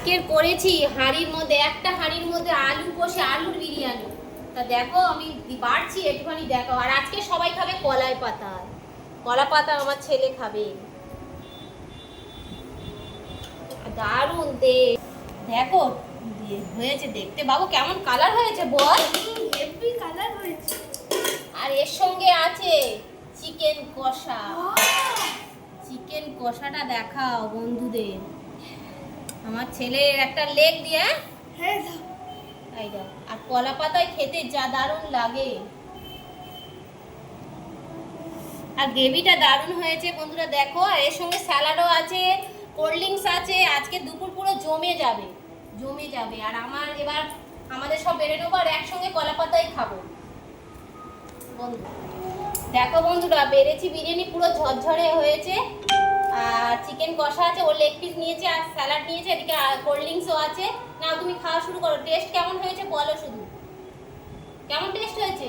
আজকের করেছি হাঁড়ির মধ্যে, একটা হাঁড়ির মধ্যে আলু কষে আলুর বিরিয়ানি। তা দেখো আমি বাড়ছি একটুখানি দেখো। আর আজকে সবাই খাবে কলাই পাতা, কলা পাতা আমার ছেলে খাবে। দারুণ দেখো হয়েছে দেখতে বাবু, কেমন কালার হয়েছে বল? হেভি কালার হয়েছে। আর এর সঙ্গে আছে চিকেন কষা। চিকেন কষাটা দেখাও বন্ধুদের। আমার ছেলের একটা লেগ দিয়ে, হ্যাঁ এই দাও। আর কলা পাতায় খেতে যা দারুণ লাগে। আর গ্রেভিটা দারুণ হয়েছে বন্ধুরা দেখো। আর এর সঙ্গে স্যালাডও আছে, কোল্ড ড্রিঙ্কস আছে। আজকে দুপুর পুরো জমে যাবে, জমে যাবে। আর এবার আমাদের সব বেড়ে নেবো আর একসঙ্গে কলা পাতাই খাবো বন্ধু। দেখো বন্ধুরা, বেড়েছি বিরিয়ানি পুরো ঝরঝরে হয়েছে। আর চিকেন কষা আছে, ও লেগ পিস নিয়েছে আর স্যালাড নিয়েছে, এদিকে কোল্ড ড্রিঙ্কসও আছে। না তুমি খাওয়া শুরু করো। টেস্ট কেমন হয়েছে বলো শুধু, কেমন টেস্ট হয়েছে?